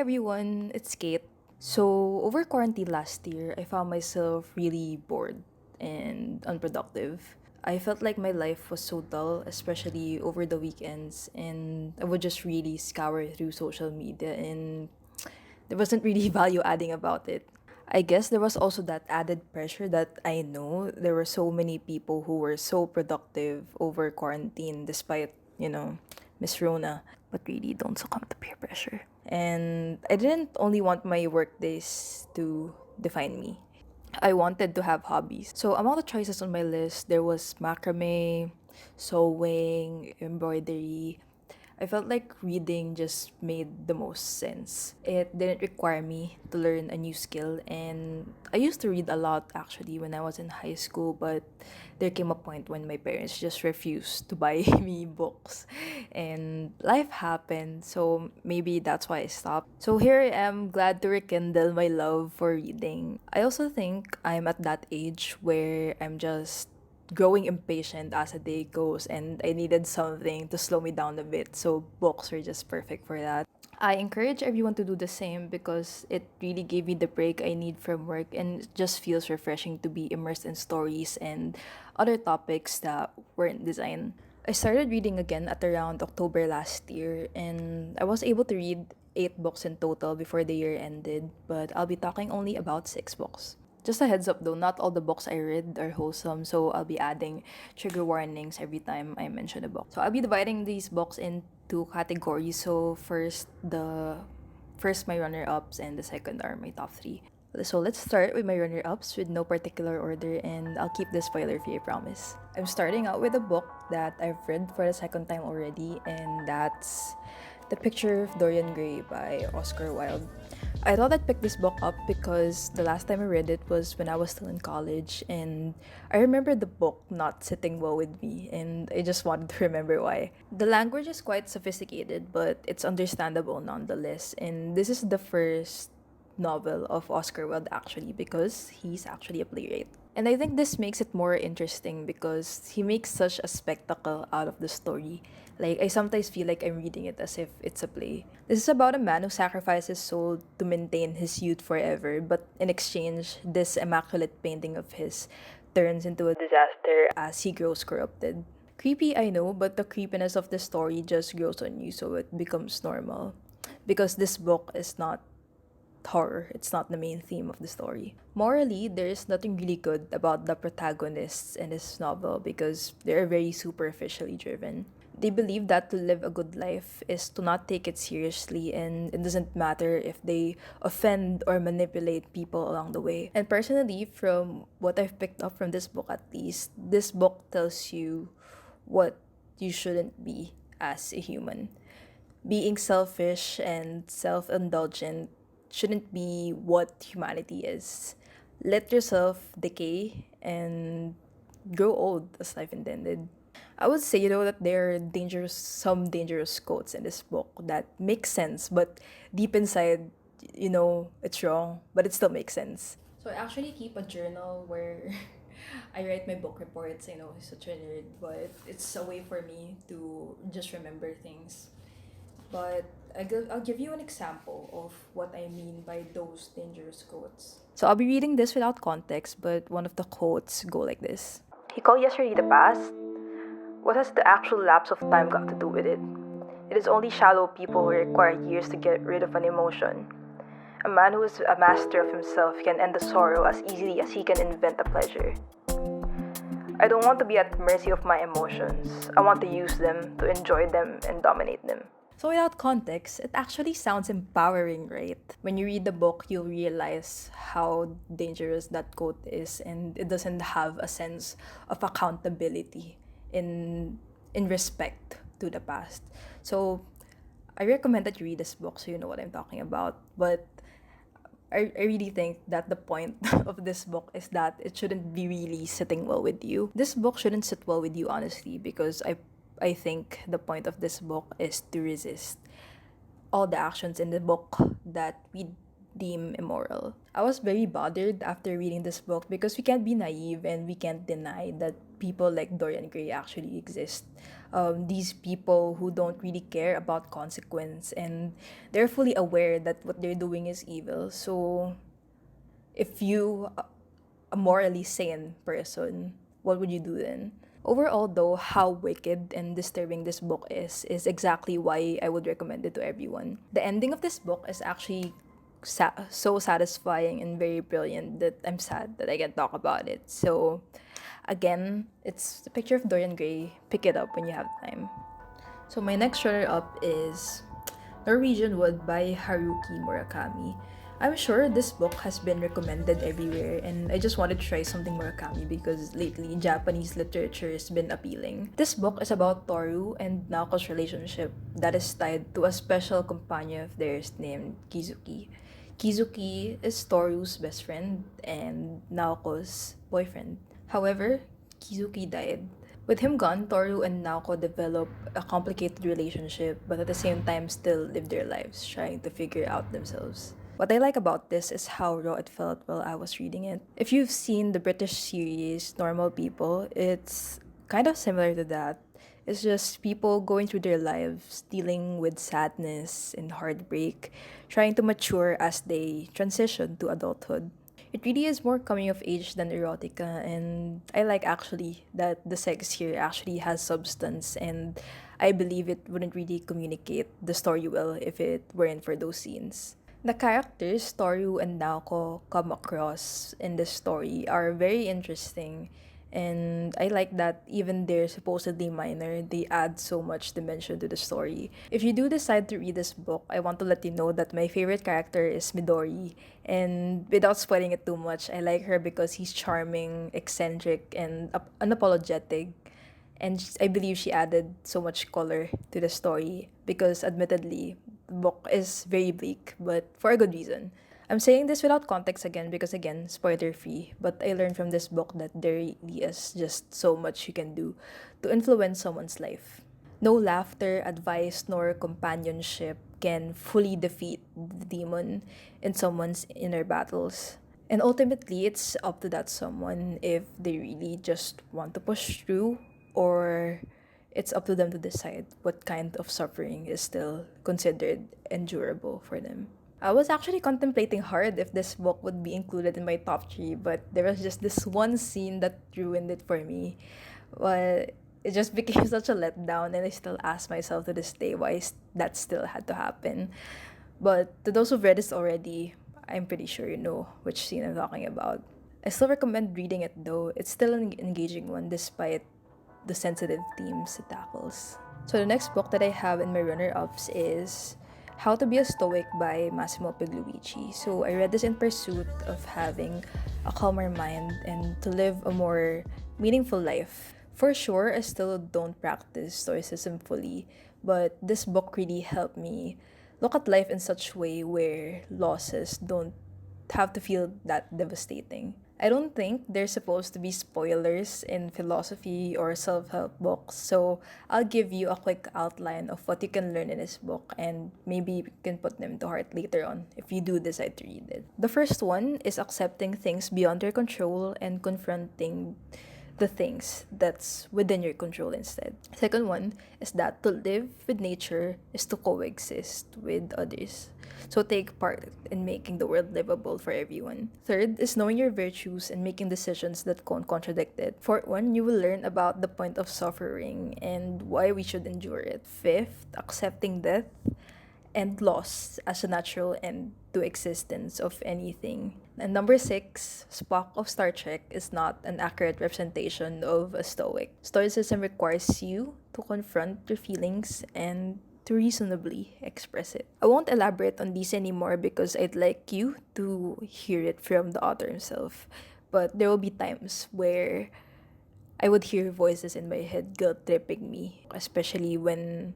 everyone, it's Kate. So, over quarantine last year, I found myself really bored and unproductive. I felt like my life was so dull, especially over the weekends, and I would just really scour through social media, and there wasn't really value adding about it. I guess there was also that added pressure that I know there were so many people who were so productive over quarantine despite, Miss Rona. But really, don't succumb to peer pressure. And I didn't only want my work days to define me. I wanted to have hobbies. So among the choices on my list, there was macrame, sewing, embroidery. I felt like reading just made the most sense. It didn't require me to learn a new skill, and I used to read a lot actually when I was in high school, but there came a point when my parents just refused to buy me books, and life happened, so maybe that's why I stopped. So here I am, glad to rekindle my love for reading. I also think I'm at that age where I'm just growing impatient as the day goes, and I needed something to slow me down a bit, so books were just perfect for that. I encourage everyone to do the same because it really gave me the break I need from work, and it just feels refreshing to be immersed in stories and other topics that weren't designed. I started reading again at around October last year, and I was able to read 8 books in total before the year ended, but I'll be talking only about 6 books. Just a heads up though, not all the books I read are wholesome, so I'll be adding trigger warnings every time I mention a book. So I'll be dividing these books into categories. So first my runner-ups, and the second are my top 3. So let's start with my runner-ups with no particular order, and I'll keep this spoiler-free, I promise. I'm starting out with a book that I've read for the second time already, and that's The Picture of Dorian Gray by Oscar Wilde. I thought I'd pick this book up because the last time I read it was when I was still in college, and I remember the book not sitting well with me, and I just wanted to remember why. The language is quite sophisticated, but it's understandable nonetheless, and this is the first novel of Oscar Wilde actually, because he's actually a playwright. And I think this makes it more interesting because he makes such a spectacle out of the story. Like, I sometimes feel like I'm reading it as if it's a play. This is about a man who sacrifices his soul to maintain his youth forever, but in exchange, this immaculate painting of his turns into a disaster as he grows corrupted. Creepy, I know, but the creepiness of the story just grows on you, so it becomes normal. Because this book is not horror, it's not the main theme of the story. Morally, there is nothing really good about the protagonists in this novel because they're very superficially driven. They believe that to live a good life is to not take it seriously, and it doesn't matter if they offend or manipulate people along the way. And personally, from what I've picked up from this book at least, this book tells you what you shouldn't be as a human. Being selfish and self indulgent shouldn't be what humanity is. Let yourself decay and grow old as life intended. I would say though that there are some dangerous quotes in this book that make sense, but deep inside, it's wrong, but it still makes sense. So I actually keep a journal where I write my book reports. I know, such a nerd, but it's a way for me to just remember things. But I'll give you an example of what I mean by those dangerous quotes. So I'll be reading this without context, but one of the quotes go like this. He called yesterday the past. What has the actual lapse of time got to do with it? It is only shallow people who require years to get rid of an emotion. A man who is a master of himself can end the sorrow as easily as he can invent a pleasure. I don't want to be at the mercy of my emotions. I want to use them, to enjoy them, and dominate them. So without context, it actually sounds empowering, right? When you read the book, you'll realize how dangerous that quote is, and it doesn't have a sense of accountability in respect to the past. So I recommend that you read this book so you know what I'm talking about. But I really think that the point of this book is that it shouldn't be really sitting well with you. This book shouldn't sit well with you, honestly, because I think the point of this book is to resist all the actions in the book that we deem immoral. I was very bothered after reading this book because we can't be naive and we can't deny that people like Dorian Gray actually exist. These people who don't really care about consequence and they're fully aware that what they're doing is evil. So if you a morally sane person, what would you do then? Overall, though, how wicked and disturbing this book is exactly why I would recommend it to everyone. The ending of this book is actually so satisfying and very brilliant that I'm sad that I can talk about it. So, again, it's the picture of Dorian Gray. Pick it up when you have time. So, my next runner up is Norwegian Wood by Haruki Murakami. I'm sure this book has been recommended everywhere, and I just wanted to try something Murakami because lately Japanese literature has been appealing. This book is about Toru and Naoko's relationship that is tied to a special companion of theirs named Kizuki. Kizuki is Toru's best friend and Naoko's boyfriend. However, Kizuki died. With him gone, Toru and Naoko develop a complicated relationship, but at the same time still live their lives, trying to figure out themselves. What I like about this is how raw it felt while I was reading it. If you've seen the British series Normal People, it's kind of similar to that. It's just people going through their lives, dealing with sadness and heartbreak, trying to mature as they transition to adulthood. It really is more coming of age than erotica, and I like actually that the sex here actually has substance, and I believe it wouldn't really communicate the story well if it weren't for those scenes. The characters Toru and Naoko come across in this story are very interesting, and I like that even they're supposedly minor, they add so much dimension to the story. If you do decide to read this book, I want to let you know that my favorite character is Midori, and without spoiling it too much, I like her because he's charming, eccentric, and unapologetic. And I believe she added so much color to the story because, admittedly, the book is very bleak, but for a good reason. I'm saying this without context again because, again, spoiler free, but I learned from this book that there really is just so much you can do to influence someone's life. No laughter, advice, nor companionship can fully defeat the demon in someone's inner battles. And ultimately, it's up to that someone if they really just want to push through, or it's up to them to decide what kind of suffering is still considered endurable for them. I was actually contemplating hard if this book would be included in my top 3, but there was just this one scene that ruined it for me. Well, it just became such a letdown, and I still ask myself to this day why that still had to happen. But to those who've read this already, I'm pretty sure you know which scene I'm talking about. I still recommend reading it though. It's still an engaging one despite the sensitive themes it tackles. So the next book that I have in my runner-ups is How to Be a Stoic by Massimo Pigluicci. So I read this in pursuit of having a calmer mind and to live a more meaningful life. For sure, I still don't practice stoicism fully, but this book really helped me look at life in such a way where losses don't have to feel that devastating. I don't think there's supposed to be spoilers in philosophy or self-help books, so I'll give you a quick outline of what you can learn in this book, and maybe you can put them to heart later on if you do decide to read it. The first one is accepting things beyond your control and confronting the things that's within your control instead. Second one is that to live with nature is to coexist with others. So take part in making the world livable for everyone. Third is knowing your virtues and making decisions that won't contradict it. Fourth one, you will learn about the point of suffering and why we should endure it. Fifth, accepting death and loss as a natural end to existence of anything. And number 6, Spock of Star Trek is not an accurate representation of a Stoic. Stoicism requires you to confront your feelings and to reasonably express it. I won't elaborate on these anymore because I'd like you to hear it from the author himself. But there will be times where I would hear voices in my head guilt tripping me, especially when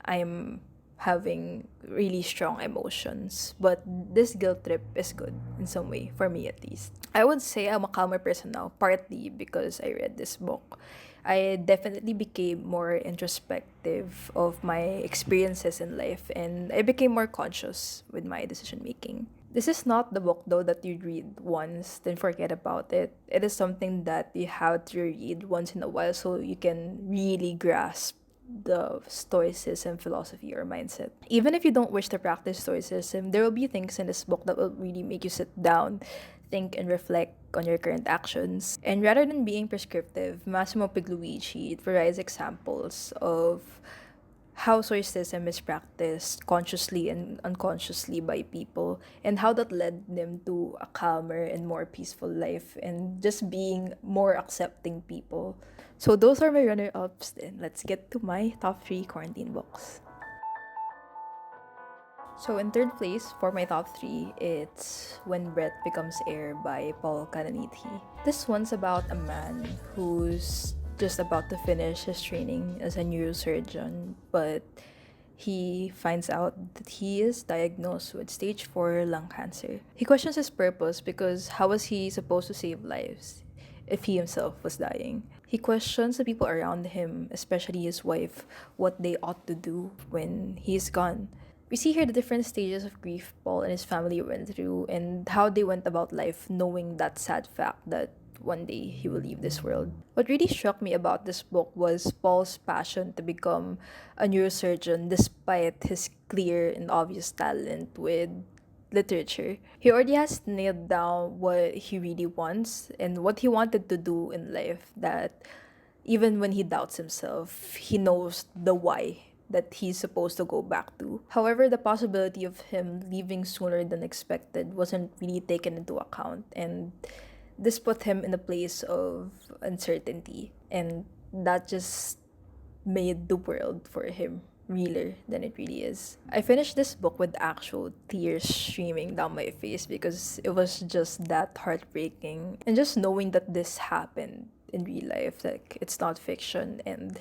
I'm having really strong emotions. But this guilt trip is good in some way, for me at least. I would say I'm a calmer person now, partly because I read this book. I definitely became more introspective of my experiences in life, and I became more conscious with my decision making. This is not the book though that you read once, then forget about it. It is something that you have to read once in a while so you can really grasp the stoicism philosophy or mindset. Even if you don't wish to practice stoicism, there will be things in this book that will really make you sit down, think and reflect on your current actions. And rather than being prescriptive, Massimo Pigluicci it provides examples of how stoicism is practiced consciously and unconsciously by people, and how that led them to a calmer and more peaceful life and just being more accepting people. So those are my runner-ups. Then let's get to my top 3 quarantine books. So in third place for my top 3, it's When Breath Becomes Air by Paul Kalanithi. This one's about a man who's just about to finish his training as a neurosurgeon, but he finds out that he is diagnosed with stage 4 lung cancer. He questions his purpose because how was he supposed to save lives if he himself was dying? He questions the people around him, especially his wife, what they ought to do when he's gone. We see here the different stages of grief Paul and his family went through and how they went about life knowing that sad fact that one day he will leave this world. What really struck me about this book was Paul's passion to become a neurosurgeon despite his clear and obvious talent with literature. He already has nailed down what he really wants and what he wanted to do in life, that even when he doubts himself, he knows the why that he's supposed to go back to. However, the possibility of him leaving sooner than expected wasn't really taken into account, and this put him in a place of uncertainty, and that just made the world for him realer than it really is. I finished this book with actual tears streaming down my face because it was just that heartbreaking. And just knowing that this happened in real life, like it's not fiction, and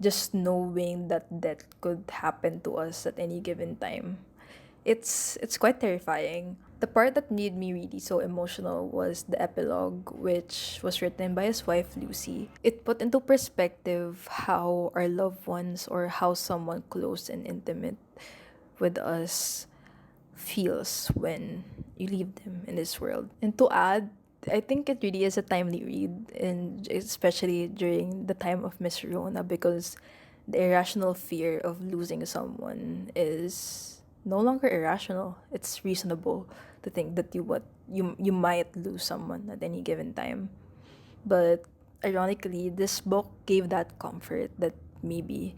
just knowing that death could happen to us at any given time, it's quite terrifying. The part that made me really so emotional was the epilogue, which was written by his wife Lucy. It put into perspective how our loved ones or how someone close and intimate with us feels when you leave them in this world. And to add, I think it really is a timely read, and especially during the time of Miss Rona, because the irrational fear of losing someone is no longer irrational. It's reasonable to think that you might lose someone at any given time. But ironically, this book gave that comfort that maybe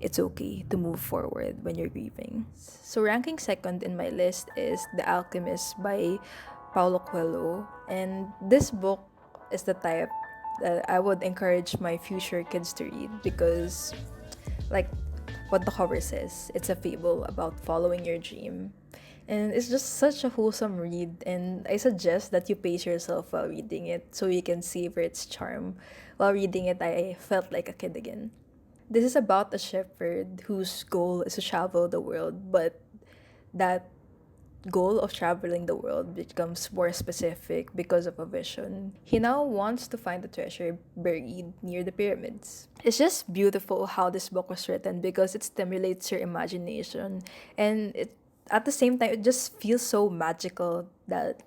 it's okay to move forward when you're grieving. So ranking second in my list is The Alchemist by Paulo Coelho. And this book is the type that I would encourage my future kids to read because, like what the cover says, it's a fable about following your dream. And it's just such a wholesome read, and I suggest that you pace yourself while reading it so you can savor its charm. While reading it, I felt like a kid again. This is about a shepherd whose goal is to travel the world, but that goal of traveling the world becomes more specific because of a vision. He now wants to find the treasure buried near the pyramids. It's just beautiful how this book was written because it stimulates your imagination, and it at the same time it just feels so magical that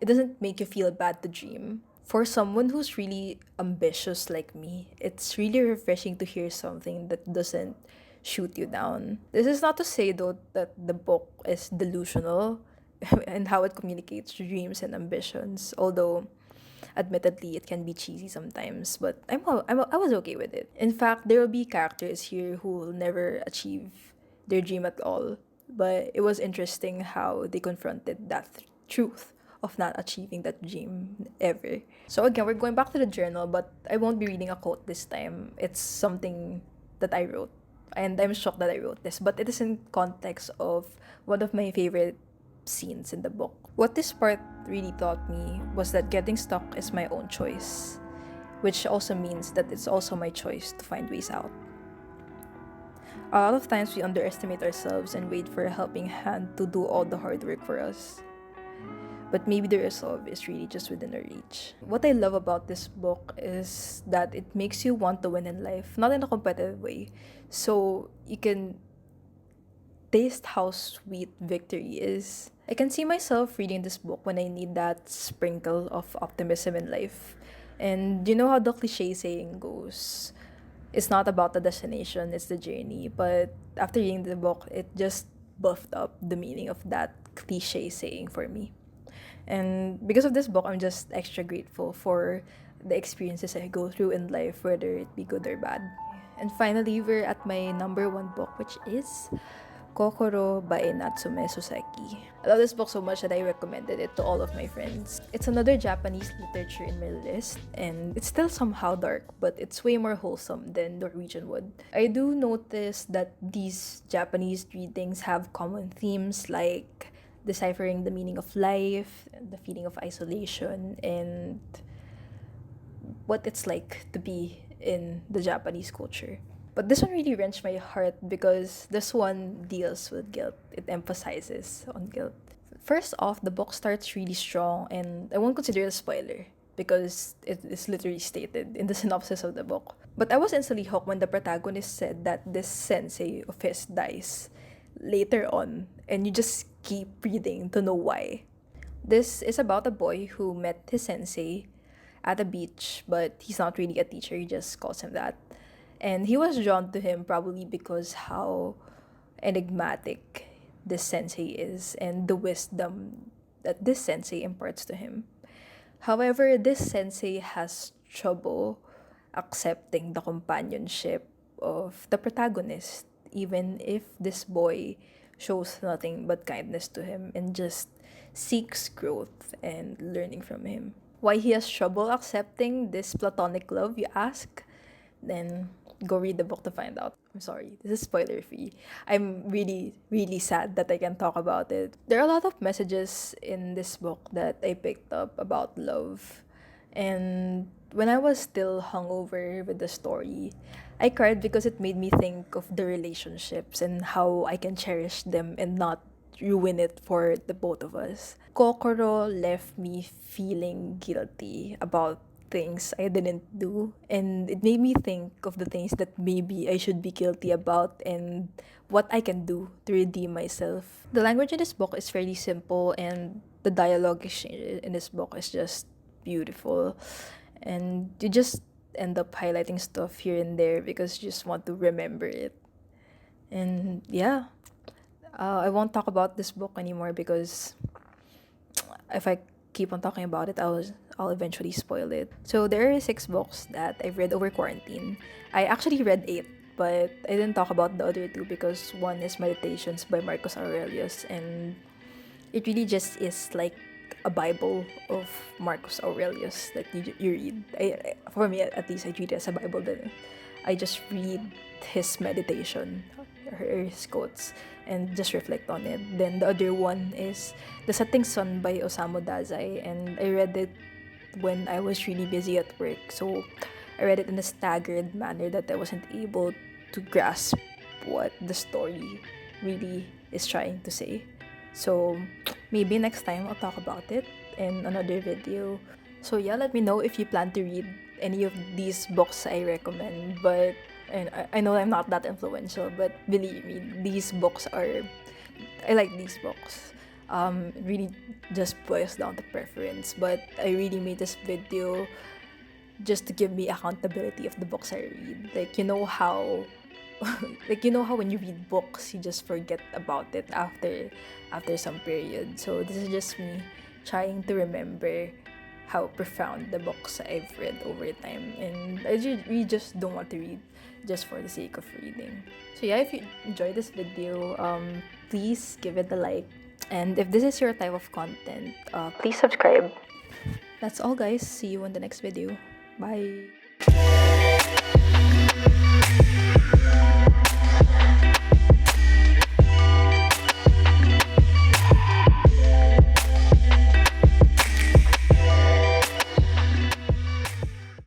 it doesn't make you feel bad to dream. For someone who's really ambitious like me, it's really refreshing to hear something that doesn't shoot you down. This is not to say though that the book is delusional and how it communicates dreams and ambitions, although admittedly it can be cheesy sometimes, but I was okay with it. In fact, there will be characters here who will never achieve their dream at all, but it was interesting how they confronted that truth of not achieving that dream ever. So again, we're going back to the journal, but I won't be reading a quote this time. It's something that I wrote, and I'm shocked that I wrote this, but it is in context of one of my favorite scenes in the book. What this part really taught me was that getting stuck is my own choice, which also means that it's also my choice to find ways out. A lot of times we underestimate ourselves and wait for a helping hand to do all the hard work for us. But maybe the resolve is really just within our reach. What I love about this book is that it makes you want to win in life, not in a competitive way. So you can taste how sweet victory is. I can see myself reading this book when I need that sprinkle of optimism in life. And you know how the cliche saying goes, it's not about the destination, it's the journey. But after reading the book, it just buffed up the meaning of that cliche saying for me. And because of this book, I'm just extra grateful for the experiences I go through in life, whether it be good or bad. And finally, we're at my number one book, which is Kokoro by Natsume Soseki. I love this book so much that I recommended it to all of my friends. It's another Japanese literature in my list, and it's still somehow dark, but it's way more wholesome than Norwegian would. I do notice that these Japanese readings have common themes like deciphering the meaning of life, the feeling of isolation, and what it's like to be in the Japanese culture. But this one really wrenched my heart because this one deals with guilt. It emphasizes on guilt. First off, the book starts really strong, and I won't consider it a spoiler because it is literally stated in the synopsis of the book. But I was instantly hooked when the protagonist said that this sensei of his dies later on, and you just keep reading to know why. This is about a boy who met his sensei at a beach, but he's not really a teacher, he just calls him that. And he was drawn to him probably because how enigmatic this sensei is and the wisdom that this sensei imparts to him. However, this sensei has trouble accepting the companionship of the protagonist, even if this boy shows nothing but kindness to him and just seeks growth and learning from him. Why he has trouble accepting this platonic love, you ask? Then go read the book to find out. I'm sorry, this is spoiler free. I'm really, really sad that I can talk about it. There are a lot of messages in this book that I picked up about love. And when I was still hungover with the story, I cried because it made me think of the relationships and how I can cherish them and not ruin it for the both of us. Kokoro left me feeling guilty about things I didn't do, and it made me think of the things that maybe I should be guilty about and what I can do to redeem myself. The language in this book is fairly simple, and the dialogue exchange in this book is just beautiful, and you just end up highlighting stuff here and there because you just want to remember it. And yeah, I won't talk about this book anymore because if I keep on talking about it, I'll eventually spoil it. So there are 6 books that I've read over quarantine. I actually read 8, but I didn't talk about the other 2 because one is Meditations by Marcus Aurelius, and it really just is like a Bible of Marcus Aurelius that you read. For me, at least, I treat it as a Bible. That I just read his meditation or his quotes and just reflect on it. Then the other one is The Setting Sun by Osamu Dazai, and I read it when I was really busy at work. So I read it in a staggered manner that I wasn't able to grasp what the story really is trying to say. So maybe next time I'll talk about it in another video. So yeah, let me know if you plan to read any of these books I recommend. But and I know I'm not that influential, but believe me, these books are, I like these books. It really just boils down to preference, but I really made this video just to give me accountability of the books I read. Like, you know how when you read books you just forget about it after some period. So this is just me trying to remember how profound the books I've read over time, and I really just don't want to read just for the sake of reading. So yeah, if you enjoyed this video, please give it a like, and if this is your type of content, please subscribe. That's all, guys. See you in the next video. Bye.